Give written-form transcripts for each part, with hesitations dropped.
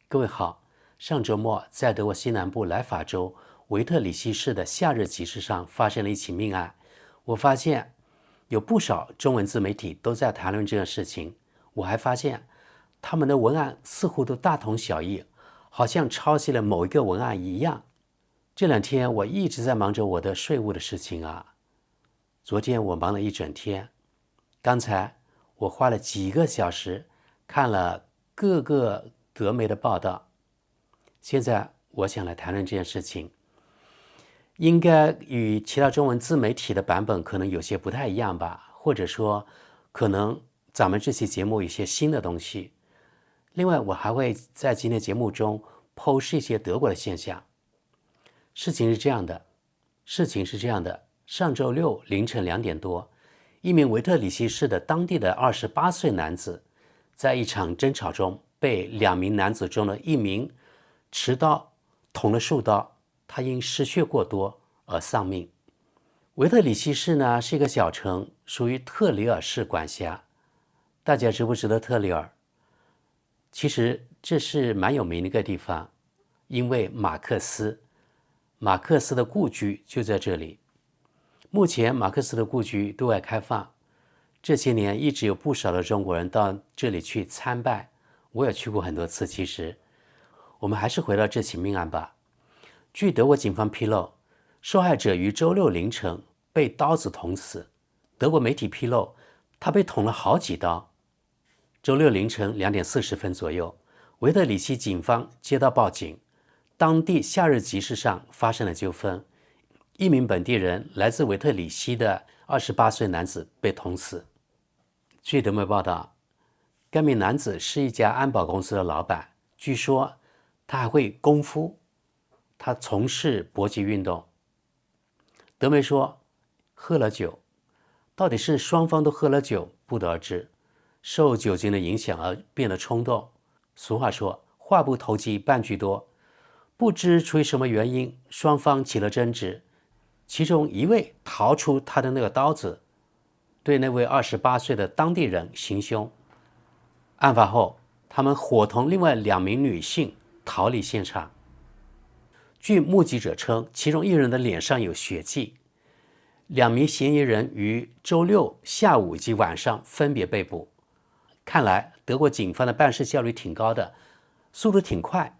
各位好，上周末在德国西南部莱法州维特里希市的夏日集市上发生了一起命案。我发现有不少中文自媒体都在谈论这个事情。我还发现他们的文案似乎都大同小异，好像抄袭了某一个文案一样。这两天我一直在忙着我的税务的事情啊。昨天我忙了一整天，刚才我花了几个小时看了各个德媒的报道。现在我想来谈论这件事情，应该与其他中文自媒体的版本可能有些不太一样吧，或者说可能咱们这期节目有些新的东西。另外我还会在今天节目中剖析一些德国的现象。事情是这样的，上周六凌晨2点多，一名维特里希市的当地的28岁男子在一场争吵中被2名男子中的一名持刀捅了数刀，他因失血过多而丧命。维特里希市呢是一个小城，属于特里尔市管辖。大家知不知道特里尔？其实这是蛮有名的一个地方，因为马克思的故居就在这里。目前马克思的故居对外开放，这些年一直有不少的中国人到这里去参拜，我也去过很多次。其实我们还是回到这起命案吧。据德国警方披露，受害者于周六凌晨被刀子捅死。德国媒体披露，他被捅了好几刀。周六凌晨2点40分左右，维特里希警方接到报警，当地夏日集市上发生了纠纷，一名本地人来自维特里希的28岁男子被捅死。据德媒报道，该名男子是一家安保公司的老板，据说他还会功夫，他从事搏击运动。德媒说喝了酒，到底是双方都喝了酒不得而知，受酒精的影响而变得冲动。俗话说话不投机半句多，不知出于什么原因，双方起了争执，其中一位掏出他的那个刀子，对那位28岁的当地人行凶。案发后，他们伙同另外2名女性逃离现场。据目击者称，其中一人的脸上有血迹。2名嫌疑人于周六下午以及晚上分别被捕。看来德国警方的办事效率挺高的，速度挺快。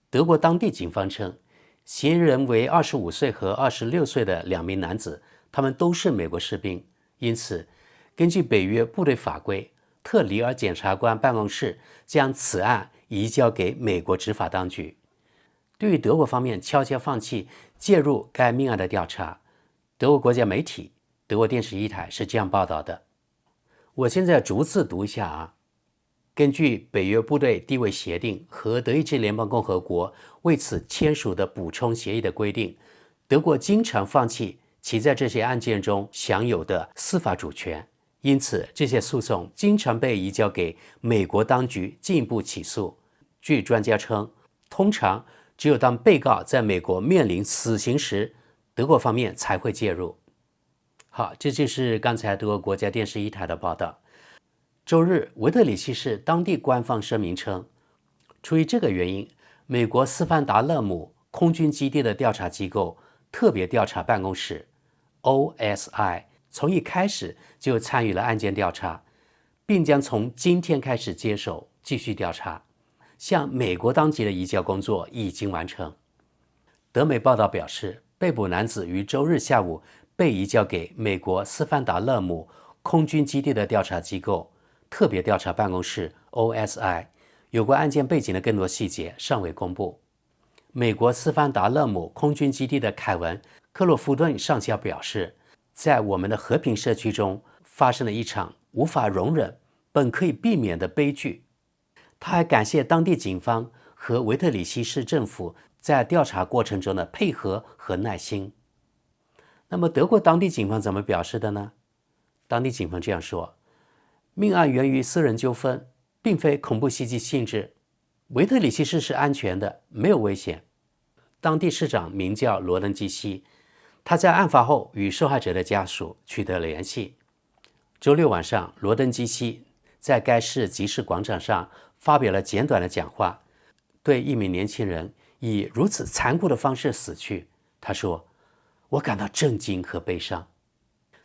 德国当地警方称，嫌疑人为25岁和26岁的2名男子，他们都是美国士兵，因此根据北约部队法规，特里尔检察官办公室将此案移交给美国执法当局。对于德国方面悄悄放弃介入该命案的调查，德国国家媒体德国电视1台是这样报道的。我现在逐字读一下啊。根据北约部队地位协定和德意志联邦共和国为此签署的补充协议的规定，德国经常放弃其在这些案件中享有的司法主权，因此这些诉讼经常被移交给美国当局进一步起诉。据专家称，通常只有当被告在美国面临死刑时，德国方面才会介入。好，这就是刚才德国国家电视1台的报道。周日，维特里希市当地官方声明称，出于这个原因，美国斯凡达勒姆空军基地的调查机构特别调查办公室 OSI 从一开始就参与了案件调查，并将从今天开始接手继续调查。向美国当局的移交工作已经完成。德媒报道表示，被捕男子于周日下午被移交给美国斯凡达勒姆空军基地的调查机构特别调查办公室 OSI， 有关案件背景的更多细节尚未公布。美国斯凡达勒姆空军基地的凯文·克洛夫顿上校表示，在我们的和平社区中发生了一场无法容忍、本可以避免的悲剧。他还感谢当地警方和维特里希市政府在调查过程中的配合和耐心。那么德国当地警方怎么表示的呢？当地警方这样说，命案源于私人纠纷，并非恐怖袭击性质。维特里希市是安全的，没有危险。当地市长名叫罗登基希，他在案发后与受害者的家属取得了联系。周六晚上，罗登基希在该市集市广场上发表了简短的讲话，对一名年轻人以如此残酷的方式死去。他说：“我感到震惊和悲伤。”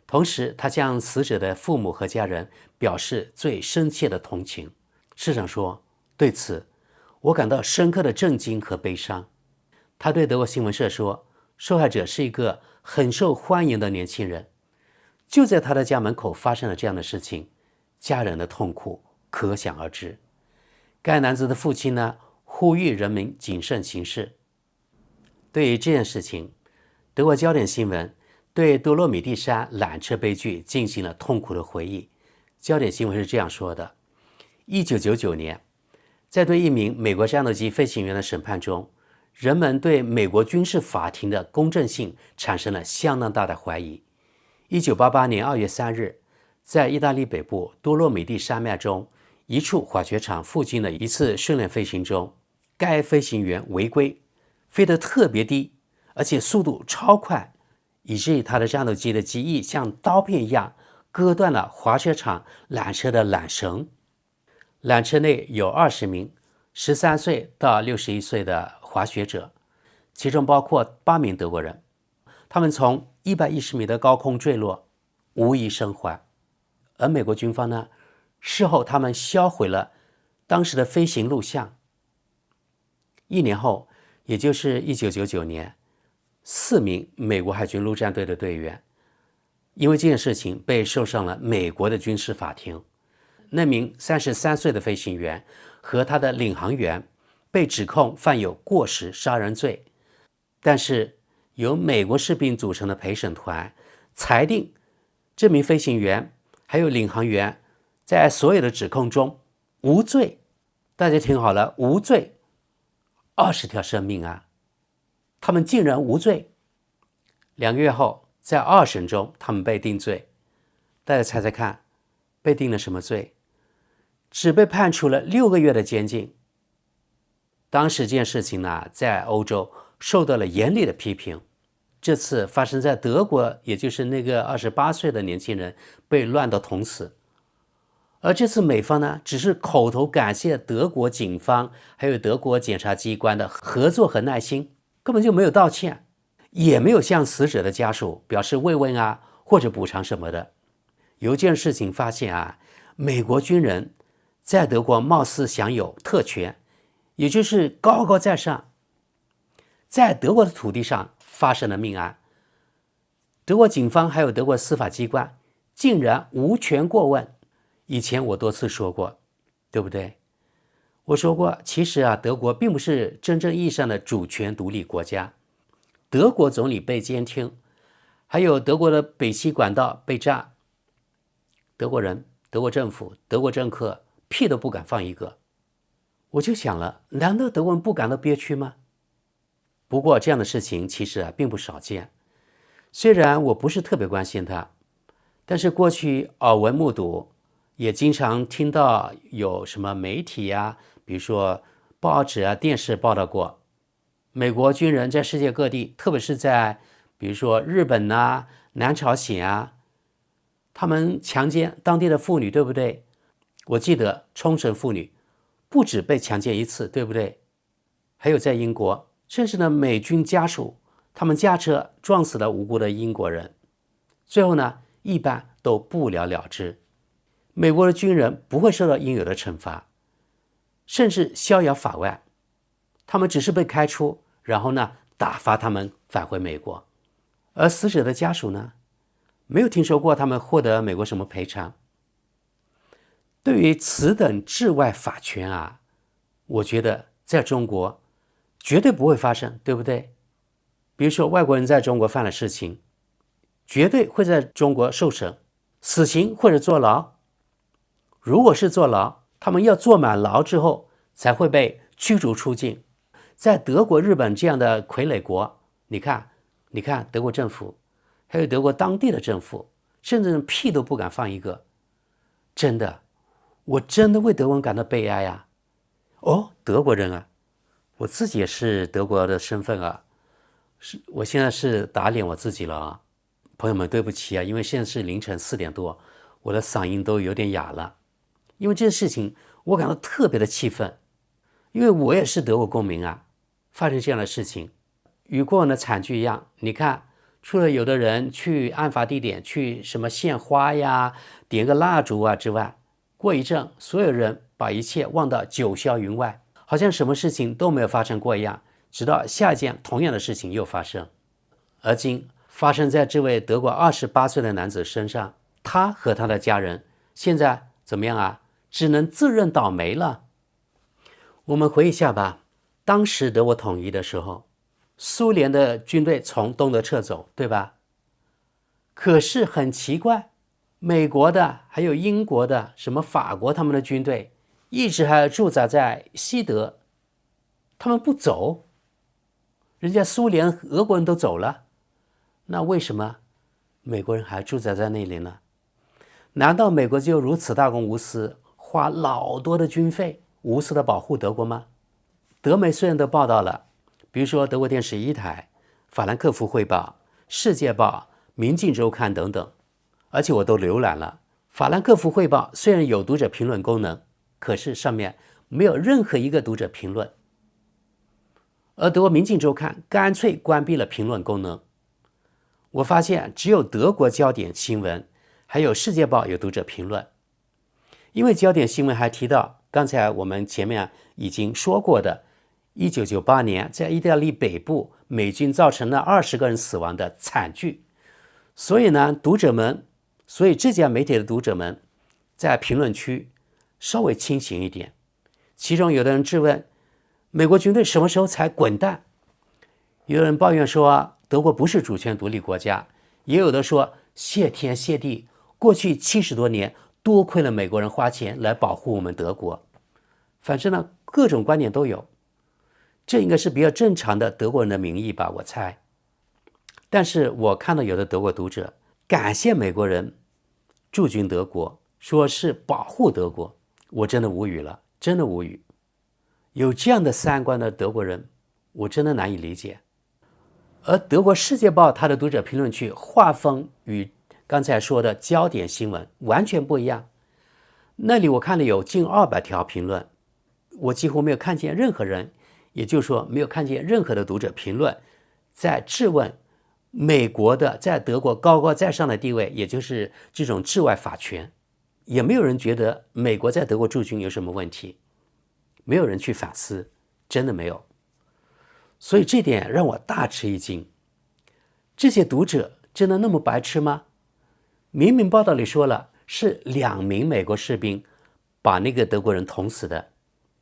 同时，他向死者的父母和家人表示最深切的同情。市长说：“对此，我感到深刻的震惊和悲伤。”他对德国新闻社说：“受害者是一个很受欢迎的年轻人。”就在他的家门口发生了这样的事情，家人的痛苦可想而知。该男子的父亲呢，呼吁人民谨慎行事。对于这件事情，德国焦点新闻对多洛米蒂山缆车悲剧进行了痛苦的回忆。焦点新闻是这样说的：1999年，在对一名美国战斗机飞行员的审判中，人们对美国军事法庭的公正性产生了相当大的怀疑。1988年2月3日，在意大利北部多洛米蒂山脉中一处滑雪场附近的一次训练飞行中，该飞行员违规，飞得特别低，而且速度超快，以至于他的战斗机的机翼像刀片一样割断了滑雪场缆车的缆绳。缆车内有20名13岁到61岁的滑雪者，其中包括8名德国人。他们从110米的高空坠落，无一生还。而美国军方呢，事后他们销毁了当时的飞行录像。1年后，也就是1999年，4名美国海军陆战队的队员因为这件事情被送上了美国的军事法庭。那名33岁的飞行员和他的领航员被指控犯有过失杀人罪，但是由美国士兵组成的陪审团裁定这名飞行员还有领航员在所有的指控中无罪。大家听好了，无罪，20条生命啊，他们竟然无罪。2个月后，在2审中他们被定罪。大家猜猜看，被定了什么罪？只被判处了6个月的监禁。当时这件事情呢，在欧洲受到了严厉的批评。这次发生在德国，也就是那个28岁的年轻人被乱刀捅死。而这次美方呢，只是口头感谢德国警方还有德国检察机关的合作和耐心，根本就没有道歉，也没有向死者的家属表示慰问啊，或者补偿什么的。有一件事情发现啊，美国军人在德国貌似享有特权，也就是高高在上。在德国的土地上发生了命案，德国警方还有德国司法机关竟然无权过问。以前我多次说过，对不对？我说过，其实啊，德国并不是真正意义上的主权独立国家。德国总理被监听，还有德国的北溪管道被炸，德国人、德国政府、德国政客屁都不敢放一个。我就想了，难道德国人不感到憋屈吗？不过这样的事情其实并不少见。虽然我不是特别关心它，但是过去耳闻目睹，也经常听到有什么媒体啊，比如说报纸啊、电视报道过，美国军人在世界各地，特别是在比如说日本啊、南朝鲜啊，他们强奸当地的妇女，对不对？我记得冲绳妇女不止被强奸1次，对不对？还有在英国，甚至呢美军家属他们驾车撞死了无辜的英国人，最后呢一般都不了了之。美国的军人不会受到应有的惩罚，甚至逍遥法外，他们只是被开除，然后呢打发他们返回美国。而死者的家属呢，没有听说过他们获得美国什么赔偿。对于此等治外法权啊，我觉得在中国绝对不会发生，对不对？比如说外国人在中国犯了事情，绝对会在中国受审，死刑或者坐牢。如果是坐牢，他们要坐满牢之后才会被驱逐出境。在德国、日本这样的傀儡国，你看德国政府，还有德国当地的政府，甚至屁都不敢放一个。真的，我真的为德国人感到悲哀啊！哦，德国人啊，我自己也是德国的身份啊，我现在是打脸我自己了啊，朋友们，对不起啊，因为现在是凌晨4点多，我的嗓音都有点哑了。因为这件事情我感到特别的气愤，因为我也是德国公民啊，发生这样的事情，与过往的惨剧一样。你看，除了有的人去案发地点去什么献花呀、点个蜡烛啊之外，过一阵，所有人把一切忘到九霄云外，好像什么事情都没有发生过一样，直到下一件同样的事情又发生。而今发生在这位德国28岁的男子身上，他和他的家人现在怎么样啊？只能自认倒霉了。我们回忆一下吧，当时德国统一的时候，苏联的军队从东德撤走，对吧？可是很奇怪，美国的还有英国的什么法国他们的军队一直还驻扎在西德，他们不走，人家苏联俄国人都走了，那为什么美国人还驻扎在那里呢？难道美国就如此大公无私，花老多的军费无私的保护德国吗？德美虽然都报道了，比如说德国电视1台、法兰克福汇报、世界报、民进周刊等等，而且我都浏览了。法兰克福汇报虽然有读者评论功能，可是上面没有任何一个读者评论，而德国民进周刊干脆关闭了评论功能。我发现只有德国焦点新闻还有世界报有读者评论，因为焦点新闻还提到刚才我们前面已经说过的1998年在意大利北部美军造成了20个人死亡的惨剧，所以呢，所以这家媒体的读者们在评论区稍微清醒一点。其中有的人质问美国军队什么时候才滚蛋，有人抱怨说德国不是主权独立国家，也有的说谢天谢地，过去70多年多亏了美国人花钱来保护我们德国。反正呢，各种观点都有，这应该是比较正常的德国人的民意吧，我猜。但是我看到有的德国读者感谢美国人驻军德国，说是保护德国，我真的无语了，真的无语。有这样的三观的德国人，我真的难以理解。而德国《世界报》它的读者评论区画风与刚才说的焦点新闻完全不一样。那里我看了有近200条评论，我几乎没有看见任何人，也就是说没有看见任何的读者评论在质问美国的在德国高高在上的地位，也就是这种治外法权，也没有人觉得美国在德国驻军有什么问题，没有人去反思，真的没有。所以这点让我大吃一惊，这些读者真的那么白痴吗？明明报道里说了是2名美国士兵把那个德国人捅死的，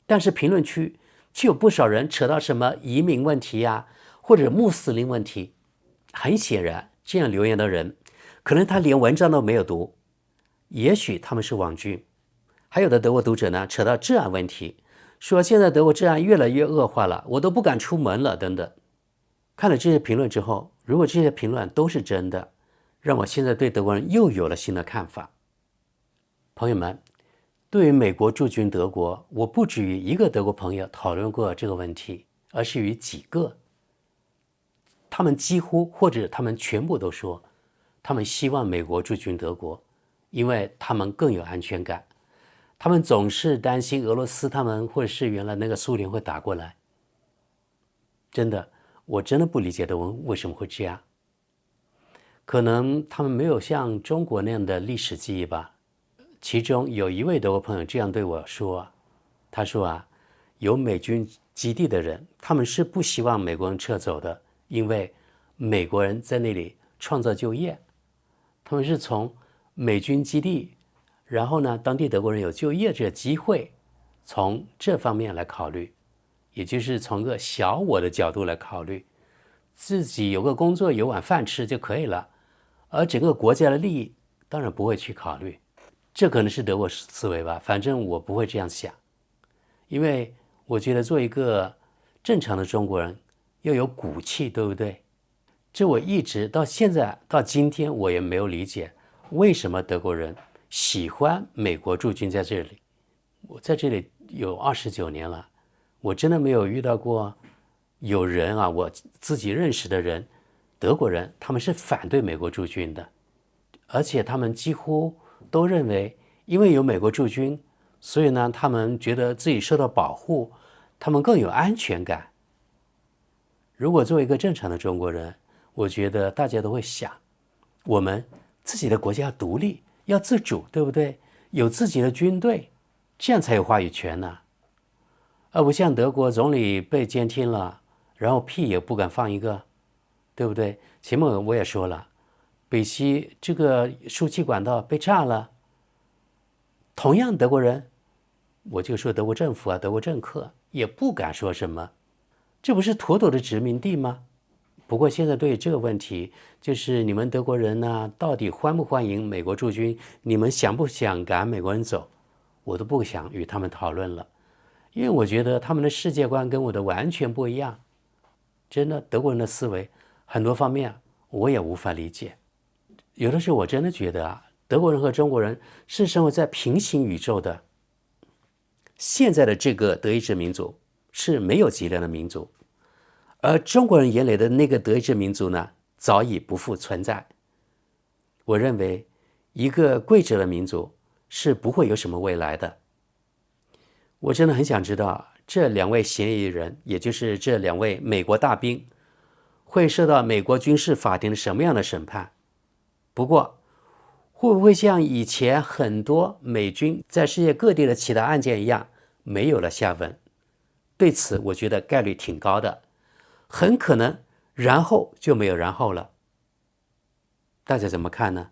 但是评论区却有不少人扯到什么移民问题呀，或者穆斯林问题。很显然，这样留言的人可能他连文章都没有读，也许他们是网军。还有的德国读者呢，扯到治安问题，说现在德国治安越来越恶化了，我都不敢出门了等等。看了这些评论之后，如果这些评论都是真的，让我现在对德国人又有了新的看法。朋友们，对于美国驻军德国，我不止与一个德国朋友讨论过这个问题，而是与几个。他们几乎或者他们全部都说，他们希望美国驻军德国，因为他们更有安全感。他们总是担心俄罗斯他们或者是原来那个苏联会打过来。真的，我真的不理解的为什么会这样。可能他们没有像中国那样的历史记忆吧。其中有一位德国朋友这样对我说，他说有美军基地的人，他们是不希望美国人撤走的，因为美国人在那里创造就业，他们是从美军基地，然后呢，当地德国人有就业这个机会，从这方面来考虑，也就是从一个小我的角度来考虑，自己有个工作有碗饭吃就可以了，而整个国家的利益当然不会去考虑。这可能是德国思维吧，反正我不会这样想，因为我觉得做一个正常的中国人要有骨气，对不对？这我一直到现在到今天我也没有理解，为什么德国人喜欢美国驻军在这里。我在这里有29年了，我真的没有遇到过有人我自己认识的人，德国人，他们是反对美国驻军的，而且他们几乎都认为因为有美国驻军，所以呢，他们觉得自己受到保护，他们更有安全感。如果作为一个正常的中国人，我觉得大家都会想，我们自己的国家要独立，要自主，对不对？有自己的军队，这样才有话语权呢。而不像德国总理被监听了，然后屁也不敢放一个，对不对？前面我也说了，北溪这个输气管道被炸了，同样德国人，我就说德国政府啊，德国政客也不敢说什么，这不是妥妥的殖民地吗？不过现在对于这个问题，就是你们德国人呢，到底欢不欢迎美国驻军？你们想不想赶美国人走？我都不想与他们讨论了，因为我觉得他们的世界观跟我的完全不一样。真的，德国人的思维很多方面我也无法理解。有的时候我真的觉得啊，德国人和中国人是生活在平行宇宙的。现在的这个德意志民族是没有脊梁的民族，而中国人眼里的那个德意志民族呢，早已不复存在。我认为，一个跪着的民族是不会有什么未来的。我真的很想知道，这两位嫌疑人，也就是这两位美国大兵，会受到美国军事法庭的什么样的审判？不过，会不会像以前很多美军在世界各地的其他案件一样，没有了下文？对此，我觉得概率挺高的，很可能然后就没有然后了。大家怎么看呢？